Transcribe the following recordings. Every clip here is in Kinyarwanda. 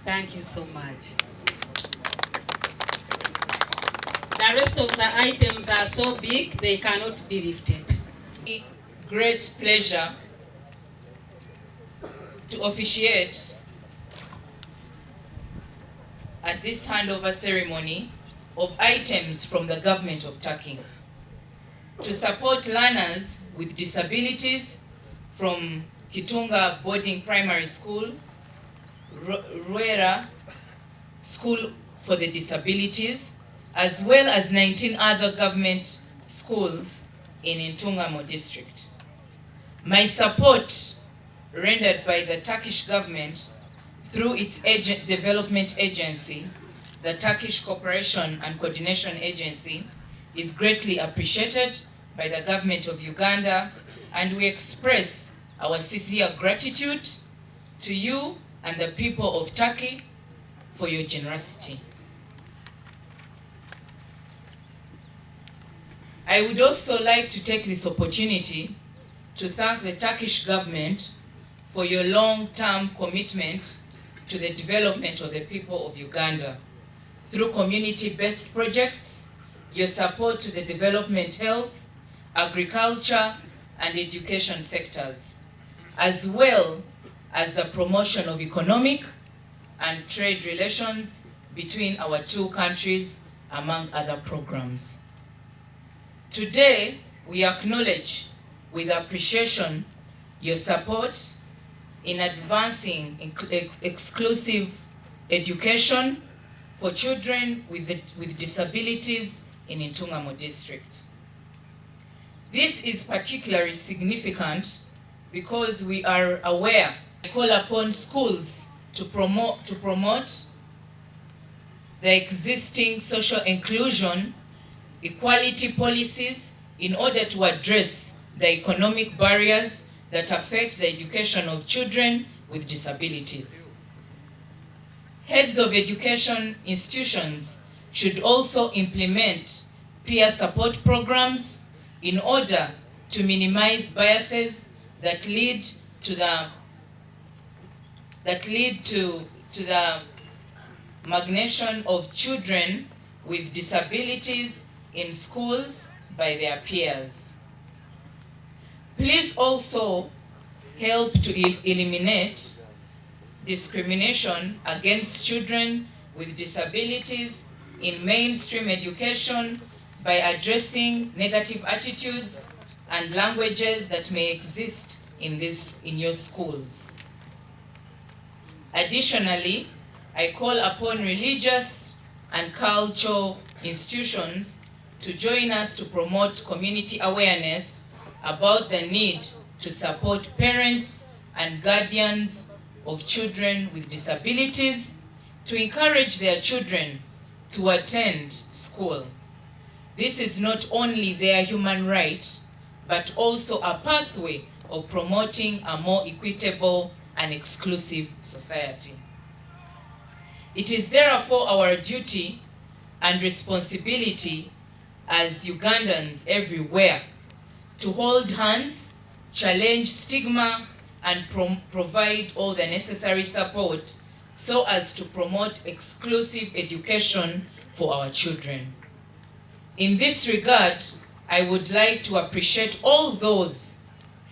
Thank you so much. The rest of the items are so big, they cannot be lifted. Great pleasure to officiate at this handover ceremony of items from the government of Turkey to support learners with disabilities from Kitunga Boarding Primary School, Ruera School for the Disabilities, as well as 19 other government schools in Ntungamo district. My support rendered by the Turkish government through its development agency, the Turkish Cooperation and Coordination Agency, is greatly appreciated by the government of Uganda, and we express our sincere gratitude to you and the people of Turkey for your generosity. I would also like to take this opportunity to thank the Turkish government for your long-term commitment to the development of the people of Uganda through community-based projects, your support to the development, health, agriculture, and education sectors, as well as the promotion of economic and trade relations between our two countries, among other programs. Today, we acknowledge with appreciation your support in advancing exclusive education for children with disabilities in Ntungamo district. This is particularly significant because we are aware. I call upon schools to promote the existing social inclusion, equality policies in order to address the economic barriers that affect the education of children with disabilities. Heads of education institutions should also implement peer support programs in order to minimize biases that lead to the marginalization of children with disabilities in schools by their peers. Please also help to eliminate discrimination against children with disabilities in mainstream education by addressing negative attitudes and languages that may exist in your schools. Additionally, I call upon religious and cultural institutions to join us to promote community awareness about the need to support parents and guardians of children with disabilities to encourage their children to attend school. This is not only their human right, but also a pathway of promoting a more equitable and exclusive society. It is therefore our duty and responsibility as Ugandans everywhere to hold hands, challenge stigma, and provide all the necessary support so as to promote exclusive education for our children. In this regard, I would like to appreciate all those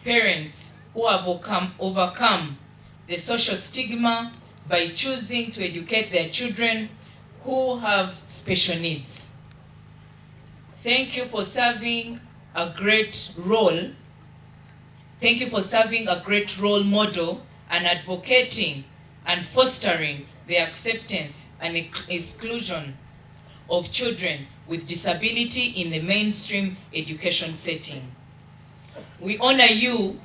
parents who have overcome the social stigma by choosing to educate their children who have special needs. Thank you for serving a great role. Thank you for serving a great role model and advocating and fostering the acceptance and exclusion of children with disability in the mainstream education setting. We honor you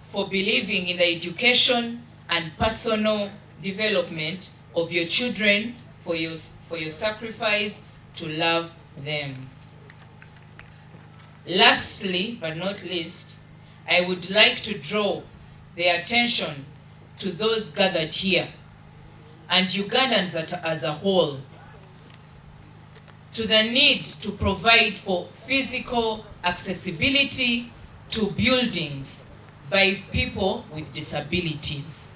for believing in the education and personal development of your children, for your sacrifice to love them. Lastly, but not least, I would like to draw the attention to those gathered here and Ugandans as a whole to the need to provide for physical accessibility to buildings by people with disabilities.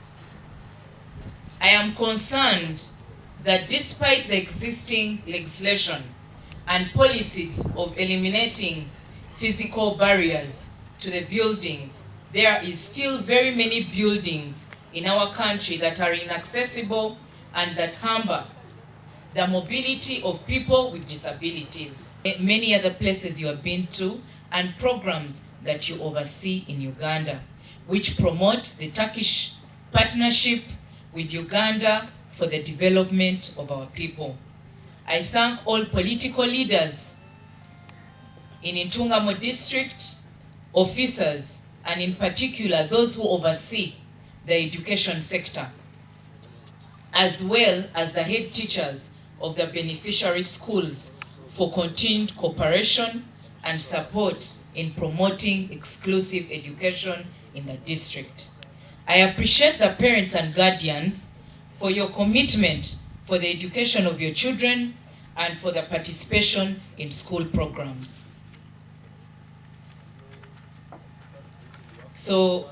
I am concerned that despite the existing legislation and policies of eliminating physical barriers to the buildings, there is still very many buildings in our country that are inaccessible and that hamper the mobility of people with disabilities. Many other places you have been to and programs that you oversee in Uganda, which promote the Turkish partnership with Uganda for the development of our people. I thank all political leaders in Intungamo district, officers, and in particular those who oversee the education sector, as well as the head teachers of the beneficiary schools for continued cooperation and support in promoting exclusive education in the district. I appreciate the parents and guardians for your commitment for the education of your children and for the participation in school programs. So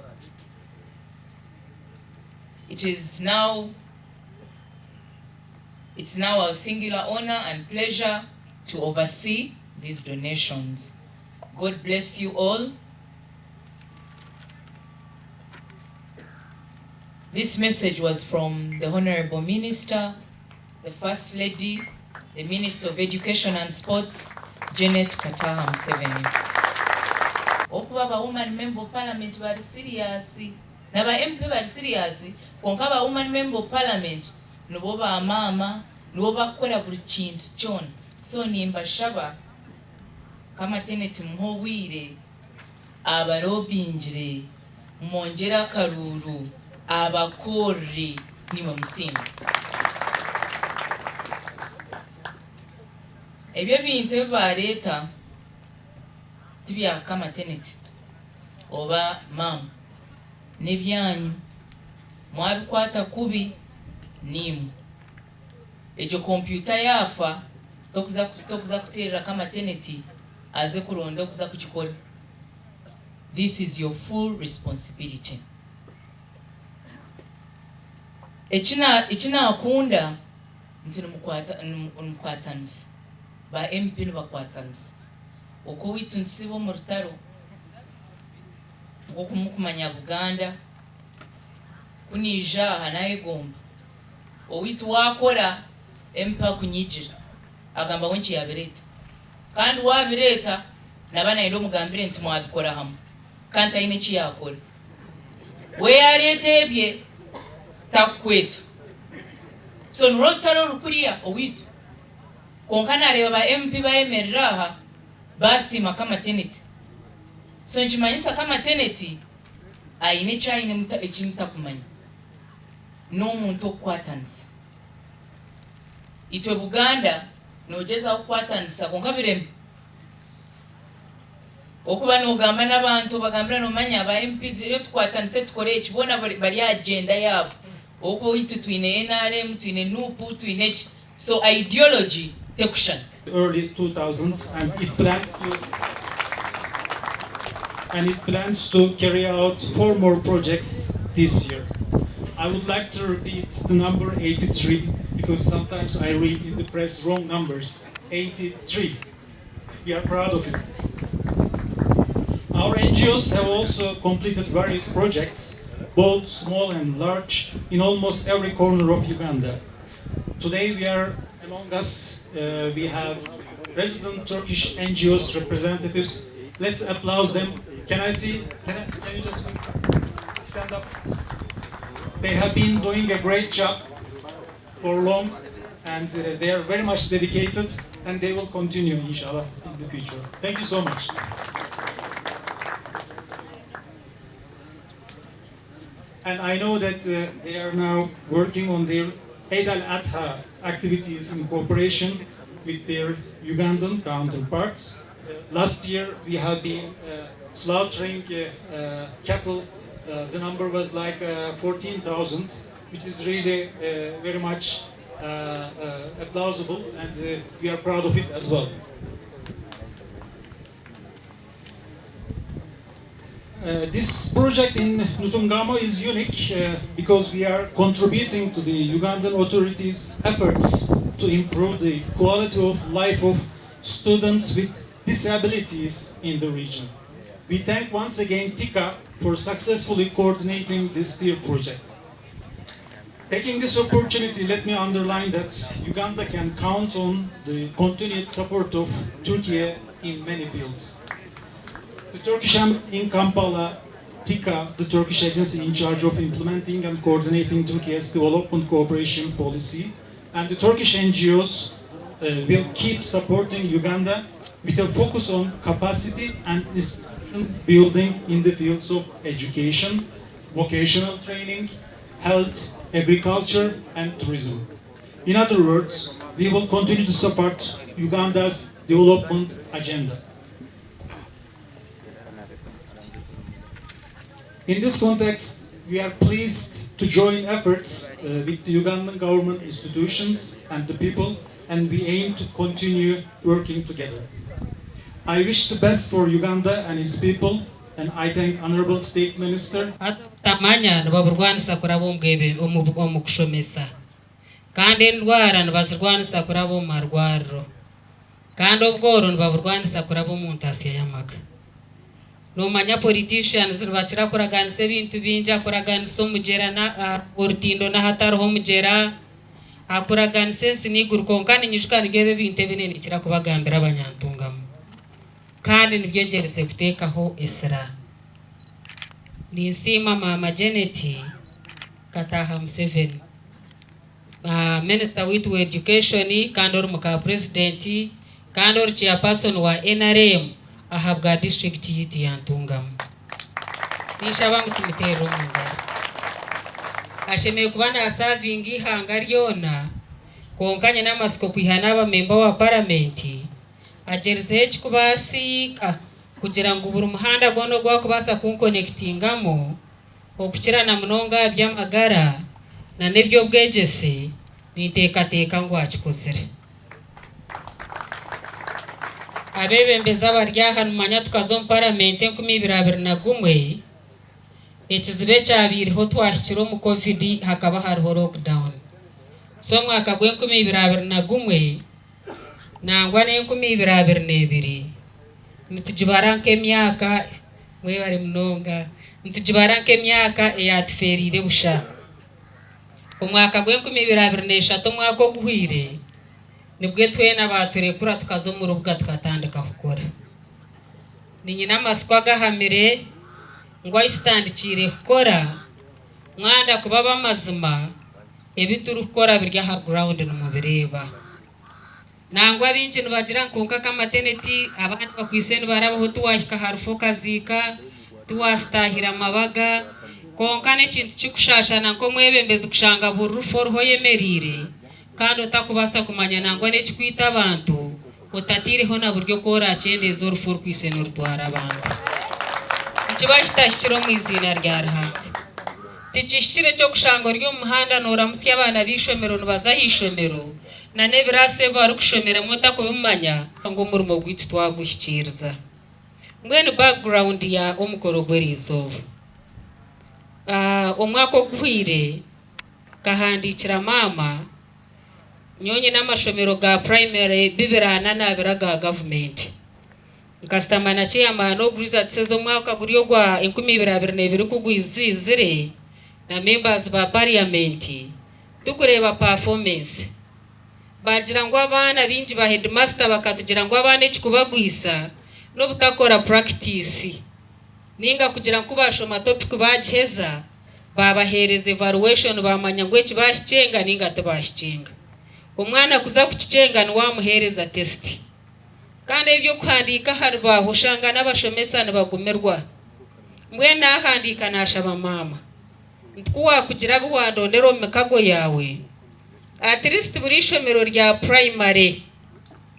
it's now our singular honor and pleasure to oversee these donations. God bless you all. This message was from the Honorable Minister, the First Lady, the Minister of Education and Sports, Janet Kataha Museveni. Okuba ba woman member of parliament bali serious, na ba MP bali serious, konka ba woman member of parliament nubo ba mama, nubo bakola buli kintu kyona. So nimba shaba kama teneti muhowire abarobinjire monjera karuru abakori niwe musinga. Ebyo bintu baleeta tibya kama teneti oba mama nebyanyu mwabikwata kubi nimu ekyo kompyuta yafa tokuza kuterera kama teneti aze kuronda okuza kukikola. This is your full responsibility. Echina akunda nti numukwatanisi ba MP nibakwatanisi oko witu nsibo mu rutaro oko kumukumanya Buganda kunija hanayegomba owitu wakora MP akunyijira agamba wenchi yabireta kandi wabireta nabana ndo mugambire nti mwabikora hamwe kanta ine chi yakora we yaretebye takweta so nurotaro rukuria owitu konkana areba ba MP bayemereraha basima kama teneti. So nchimanyisa kama teneti aine chaine muta echinta kumanya no muntu okwatanisa itwe Buganda nojeza okwatanisa konkabirem okuba nogamba n'abantu bagambira no manya aba MP yo tukwatanise tukore ekibona bali agenda yabo oko itu twine NRM twine NUP twine so ideology tekushan early 2000s and it plans to carry out 4 more projects this year. I would like to repeat the number 83 because sometimes I read in the press wrong numbers. 83. We are proud of it. Our NGOs have also completed various projects, both small and large, in almost every corner of Uganda. Today we are among us, we have resident Turkish NGOs representatives. Let's applaud them. Can you just stand up? They have been doing a great job for long and they are very much dedicated and they will continue inshallah in the future. Thank you so much. And I know that they are now working on their Eid al-Adha activities in cooperation with their Ugandan counterparts. Last year we have been slaughtering cattle. The number was like 14,000, which is really very much plausible, and we are proud of it as well. This project in Museveni is unique because we are contributing to the Ugandan authorities' efforts to improve the quality of life of students with disabilities in the region. We thank once again TICA for successfully coordinating this clear project. Taking this opportunity, let me underline that Uganda can count on the continued support of Turkey in many fields. The Turkish Embassy in Kampala, TICA, the Turkish agency in charge of implementing and coordinating Turkey's development cooperation policy, and the Turkish NGOs will keep supporting Uganda with a focus on capacity and institution building in the fields of education, vocational training, health, agriculture, and tourism. In other words, we will continue to support Uganda's development agenda. In this context, we are pleased to join efforts with the Ugandan government institutions and the people, and we aim to continue working together. I wish the best for Uganda and its people, and I thank Honorable State Minister. Tamanya nababurwanisa kurabo mgebe omukushomesa kandi endwara nabazirwanisa kurabo marwarro kandi obworo nababurwanisa kurabo muntasiya yamaka nomanya politicians nibakira kuraganisa ebintu bingi akuraganisa omugera na orutindo na hatariho omugera akuraganisa ensiniguru konka ninyishuka nigebe ebintu ebinene kira kubagambira abanyantungamu kandi nibyengerese kuteekaho esira Nisima Mama Janet Kataha Museveni Minister with Education Kandor Muka President Kandor Chairperson wa NRM ahabwa district yiti yantungam nishabangu tumitero munga ashemeye kubana asavingi hanga ryona konkanye namasiko kwihana ba member wa parliament agerze kubasika kugira ngo buri muhanda gono gwa kubasa kunkonectingamo okukirana munonga byamagara na nebyo bwegese niteka ngo akikozere abebembeza baryaha numanya tukazo parliament 2021 ekizibe cyabiriho twashikiro mu covid hakaba hariho lockdown so mwaka gwe 2021 nangwa ne 2022 nitujibaranke emyaka mwe bari munonga nitujibaranke emyaka eyatuferire busha omwaka gwe 2023 mwaka oguhire nibwe twena baturekura tukazo mu rubuga tukatandika gukora ninyina amasiko agahamire ngo ayistandikire gukora mwanda kuba bamazima ebituru gukora birya ha ground no mubireba nangwa bingi nibagira nkonka kamateneti abandi bakwiseni barabaho tuwahika harufo kazika tuwastahira mabaga konka nekintu kikushashana nko mwebembezi kushanga burufo ruho yemerire kandi utakubasa kumanya nangwa nekikwita abantu utatireho na buryo kora cyendeza urufo rwiseni rutwara abantu ikibashitashikiro mu izina rya Ruhanga tikishikire cyo kushanga ryo muhanda noramusi abana bishomero nibazahishomero na nebirase bari kushomera muta kubimanya ngo murimo gwiti twagushyikiriza ngwene background ya omukoro gwerizo omwako kuhire kahandikira mama nyonye n'amashomero ga primary bibirana nabiraga government nkastamana chairman oguriza tsezo mwaka guriyo gwa 2022 kugwizizire na members ba parliament tukureba performance bagira ngo abana bingi ba headmaster bakatugira ngo abana ekikubagwisa no butakora practice ninga kugira ngo bashoma topic bagiheza babahereza evaluation bamanya ngo ekibashicenga ninga tebashicenga umwana kuza kukicenga no wamuhereza test kandi ibyo kwandika harbaho shanga n'abashomesa nabagumerwa mwe nahandika nashaba mama ntkuwa kugira bwandondero mekago yawe at least buri shomero rya primary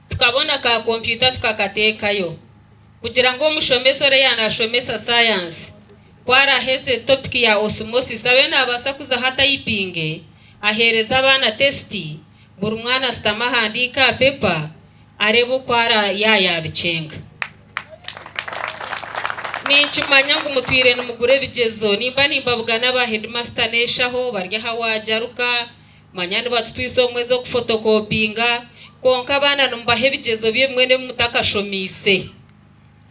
tukabona ka computer tukakatekayo kugira ngo mushomesore yanashomesa science kwara heze topic ya osmosis abena abasakuza hata ipinge ahereza abana testi buri mwana stama handika paper arebo kwara yabicenga Ninkimanya ngo mutwire n'umugure bigezo nimba nimbabuga n'aba headmaster neshaho barya hawajaruka manyani batutwiso mwezo kufotokopinga konka abana numbahe bigezo bye mwene mutakashomise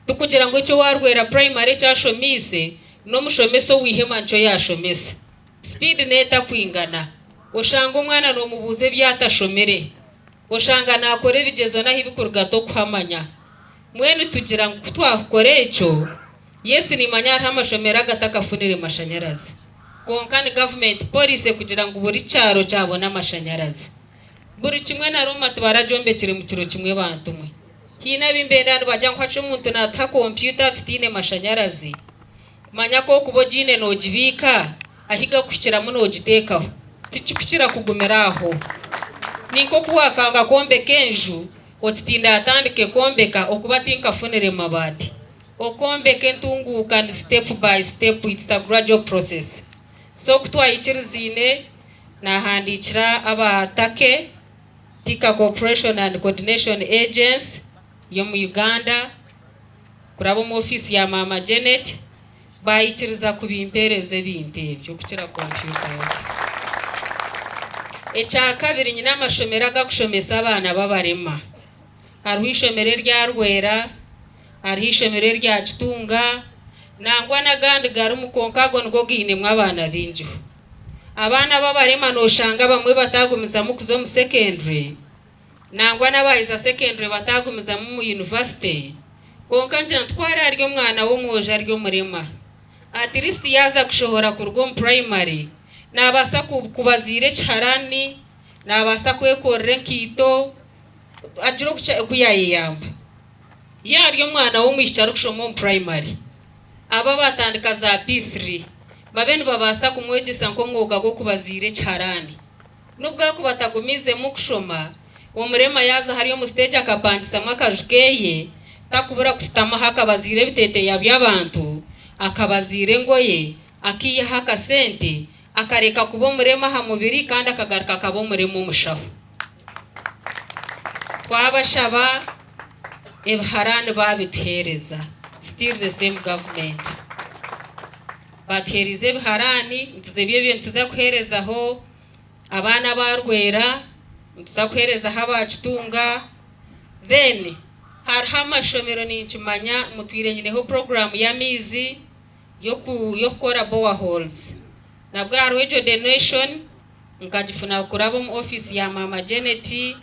tukugira ngo cyo warwera primary cyashomise no mushomeso wihema nco yashomese speed neta kwingana ushanga umwana no mubuze byatashomere ushanga nakore bigezo naho ibikorwa to kwamanya mwene tugira ngo twakore icyo yesi ni manyara amashomera gatakafunire mashanyarazi konkani government police kugira ngo buri cyaro cyabona amashanyarazi buri kimwe na Roma tubarajombekere mu kiro kimwe bantumwe hina bimbendana bajya kwacu umuntu na ta computer tine mashanyarazi manya ko kubojine no jibika ahiga kushira muno jitekaho tichikushira kugumeraho ninko kuwakanga kombe kenju otitinda atandike kombeka okubatinka funire mabati okombeke ntunguka and step by step, it's a gradual process. So kutwa ichirizine na handikira abatake tika cooperation and coordination agents yo mu Uganda kurabo mu office ya mama Janet bayikiriza kubimpereze binte byo kukira computer. Echa kabiri nyina amashomera gakushomesa abana babarema arwishomere rya rwera arihishomere rya kitunga nangwa nagandi gari mukonkago ngo gine mwabana binju abana babarema no shanga bamwe batagumiza mu kuzo mu secondary nangwa nabayiza secondary batagumiza mu university konka nje ntwara aryo mwana wo mwoje aryo murema at least yaza kushohora ku rwo primary nabasa kubazire charani nabasa kwekorera nkito ajiro kuyayamba yaryo mwana wo mwisharo kushomo primary aba batandika za P3 babeni babasa kumwegesa nko mwoga go kubazire charani nubwo ko batagumize mu kushoma wo murema yaza hariyo mu stage akapandisa mwakajukeye takubura kusitama hakabazire bitete yabantu akabazire ngoye akiya haka sente akareka kubo murema ha mubiri kandi akagaruka kabo murema umushaho twabashaba ebharani babitereza still the same government baterize ebharani ntuzebye bintu za kuhereza ho abana barwera ntuza kuhereza habachitunga then harhama shomero ninchimanya mutwire nyine ho program ya mizi yo kukora boreholes nabwo arwejo donation nkajifuna kurabo mu office ya mama Janet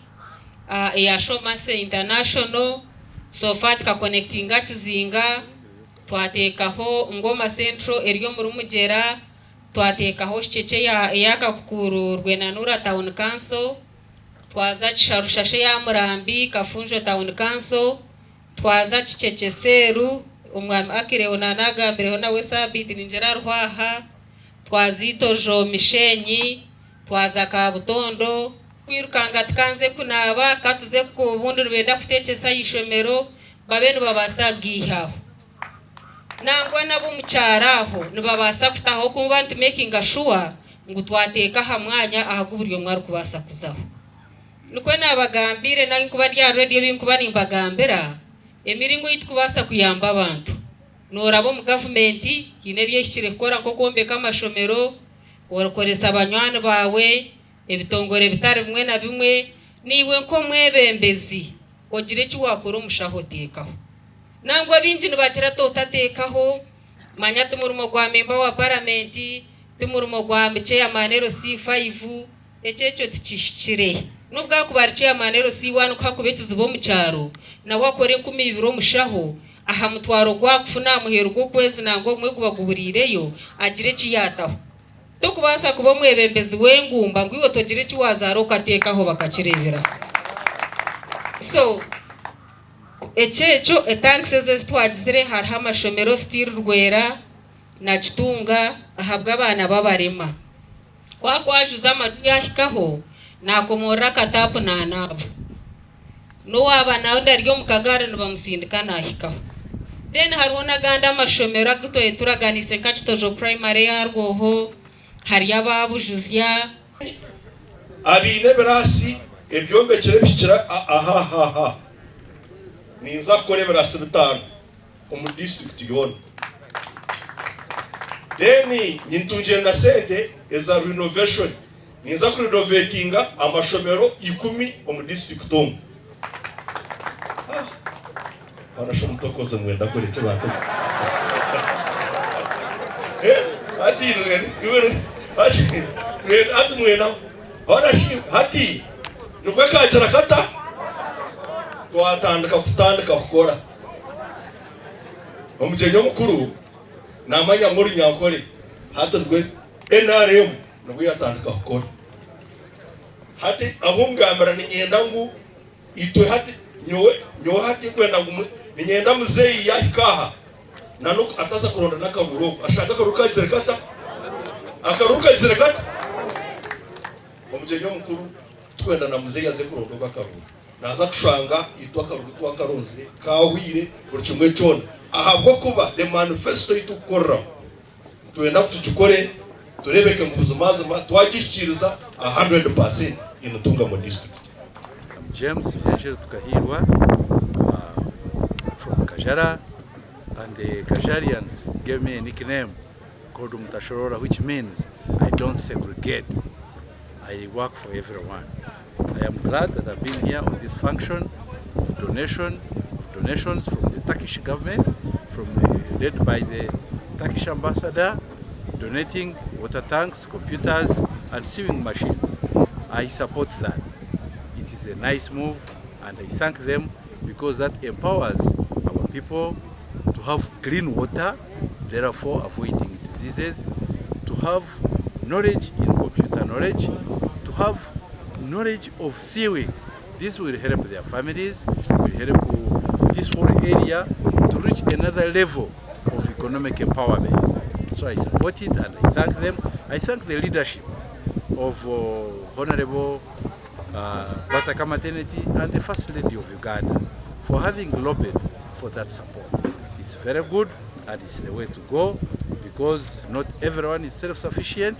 ya Shomase International so far ka connecting atizinga twatekaho ngoma central eryo muri mugera twatekaho shicece ya kakukururwe na Nura Town Council twaza charushashe ya Murambi Kafunjo Town Council twaza cicece seru umwami akireo nanaga mbere na wesabiti ninjera rwaha twazito jo mishenyi twaza kabutondo kwirukanga tkanze kunaba katuze ku bundu rubenda kutekesa yishomero babenu babasa gihaho nangwa nabo mucyaraho nibabasa kutaho kumva nti making sure ngo twateka hamwanya ahaguburyo mwari kubasa kuzaho nuko nabagambire nangi kuba rya radio binkuba nimbagambera emiringo yitukubasa kuyamba abantu norabo mu government yine byeshire kora nko kombeka amashomero warakoresa abanywani bawe ebitongore bitari bimwe na bimwe niwe nko mwebembezi ogire ki wakora umushahotekaho nangwa binji nibatira totatekaho manya tumurumo gwa member wa parliament tumurumo gwa chairman C5 ecyecho tikishikire nubwo kubari chairman C1 ukakubetiza bo mu cyaro na wakore 12 mushaho aha mutwaro gwa kufuna muhero gwo kwezi nango mwe kubaguburireyo agire ki yataho tukubasa kubo mwebembezi wengumba ngwiwo togire ki wazaro katekaho bakakirebera so ecyecho etankses twagizire harha amashomero still rwera na kitunga ahabwa abana babarema kwajuza amaduyahikaho nakomora katapu na nabo no wabana ndaryo mukagara nibamusindika nahikaho then harona ganda amashomero agitoye turaganise kachitojo primary yarwoho hari ababujuzya abine berasi ebyombekere bishikira aha ninza kore berasi bitano mu district yone then nintungiye na sente eza renovation niza ku renovatinga amashomero 10 mu district omu barasho mutokoze mwenda kore cyo bato ati mwena barashi hati nubwo kacara kata twatandika gukora umujenyo mukuru namanya muri nyakore hata rwe NRM nubwo yatandika gukora hati ahungambara ni nyenda ngu itwe hati nyowe hati kwenda ngu ni nyenda muzeyi yahikaha nanuko ataza kuronda nakaburo ashaka karuka zirekata akaruka zirekata umujenyo mukuru twenda na muzeyi aze kuronda bakaburo naza kushanga itwa karuka twakarunze kawire buri kimwe cyone ahabwo kuba the manifesto itukora twenda kutukore turebeke mu buzimazima twagishikiriza 100% inutunga mu district. James Viajero Tukahirwa from Kajara, and the Kajarians gave me a nickname called Mutashorora, which means I don't segregate. I work for everyone. I am glad that I've been here on this function of donations from the Turkish government, led by the Turkish ambassador, donating water tanks, computers, and sewing machines. I support that. It is a nice move, and I thank them because that empowers our people to have clean water, therefore avoiding diseases, to have knowledge in computer knowledge, to have knowledge of sewing. This will help their families, will help this whole area to reach another level of economic empowerment. So I support it and I thank them. I thank the leadership of Honorable Bataka Maternity and the First Lady of Uganda for having lobbied for that support. It's very good and it's the way to go because not everyone is self-sufficient,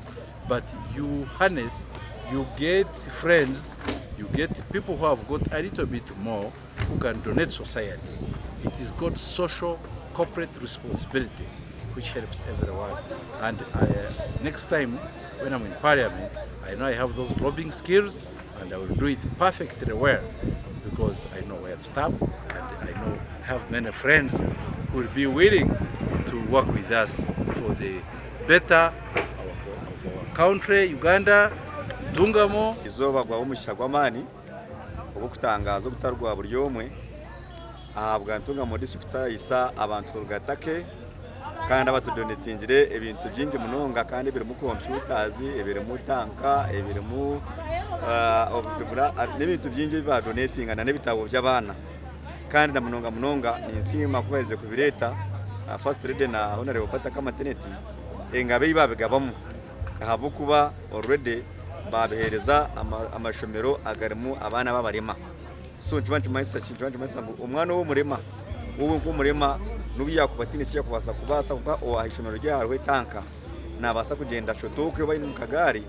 but you harness, you get friends, you get people who have got a little bit more who can donate society. It is got social corporate responsibility which helps everyone. And next time when I'm in Parliament, I know I have those lobbying skills and I will do it perfectly well because I know where to stop and I know I have many friends who will be willing to work with us for the better of our country, Uganda, Tungamo. Izoba gwa umusha gw'amani obukutangaza gutarwa buri yomwe ahabwa Tungamo district isa abantu rugatake kandi abatudonetingire ebintu byingi munonga kandi biri mu computers ebiri mu tanka ebiri mu n'ibintu byingi biba donating na n'ibitabo by'abana kandi na munonga ni nsima kweze kubireta First Lady na Honorable Bataka Maternity engabe ibabigabamo ahabo kuba already babehereza amashomero agarimu abana b'abarema so chibantu mayisa ngo umwana wo murema wowe ko murema nubiya kubatini cyo kubasa kuba ohishomero ryarwe tanka nabasa kugenda shotoke bari mu kagari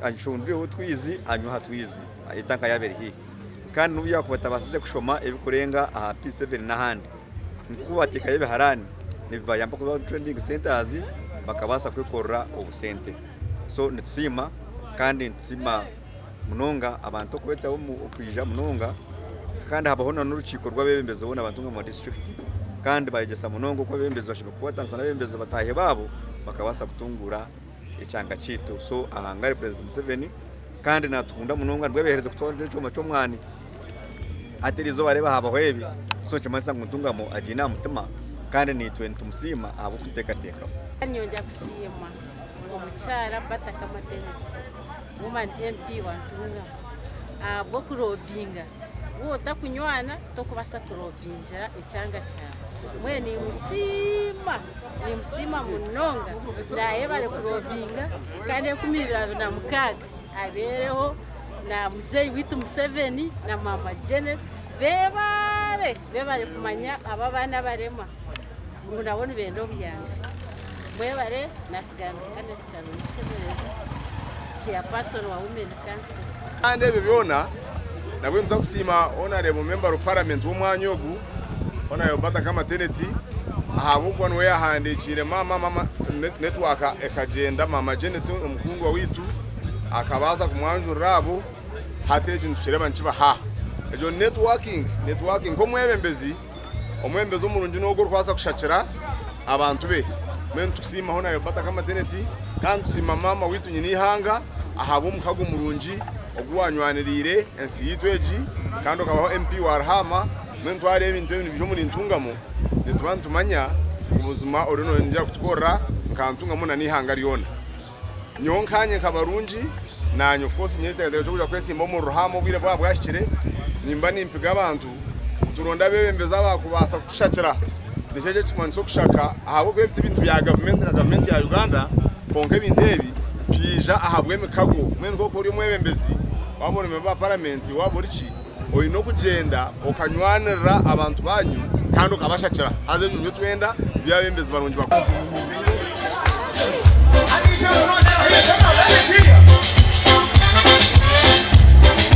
anshundire utwizi anyuha twizi itanka yaberihi kandi nubiya kubatabasize kushoma ebikurenga P7 n'ahandi nkubateka yebe harani nibayamba ku training centers bakabasa kwikora obusente so nitsima kandi ntsima munonga abantu kubeta okwija munonga kandi habaho n'urukiko rw'abembeze bona abantu mu district kandi bayegesa munongo ko bembeze bashobora kubatansa n'abembeze batahe babo bakabasa kutungura icyanga cito so ahangari President Museveni kandi natukunda munonga rwebehereza kutonje cyo mwani atirizo bareba habaho ebi so cyamasa ngutungamo ajina mutima kandi ni 20 musima abo kutekateka nyonja kusima omucyara Bataka Maternity woman MP wantunga abo kurobinga wo takunywana tokubasa kurobinjira icyanga cyawe mwe ni musima munonga naye bari kurobinga kandi kumibira na mukaga abereho na muzeyi witu Museveni na mama Janet bebare kumanya aba bana barema murabona ibendo byanga mwebare nasigana kandi tukanishemereza chairperson wa women council ande bibona nabwe mza kusima Honorable member of parliament w'umwanyogu Honorable Bataka Maternity ahabuko nwe yahandikire mama network ekagenda mama Janet umukungu witu akabaza kumwanjura abo hateje ntushireba nkiba ha ejo networking ko mwebembezi omwembezi omurungi n'ogwo kwasa kushakira abantu be men tusima hona yobata kama teneti kandi tusima mama witu nyini ihanga ahabo mukago murungi ogwanywanirire ensi yitweji kandi okabaho MP warhama men tware ebintu byo muri ntungamo netubantu manya ubuzima orino njya kutkora nkantungamo na nihanga ryona nyonkanye kabarungi nanyo fosi nyete cyo kuja kwesimba mu ruhamo bwire bwashikire nimba nimpiga abantu turonda bebembeza bakubasa kushakira nijeje tumanso kushaka ahabo bebite ibintu bya government ya Uganda konke bindebi pija ahabwe mikago mwen ko kuri mwebembezi wabone memba parliament waborichi oyino kugenda okanywanira abantu banyu kandi ukabashakira haze ibintu twenda byabembezi barungi bakuru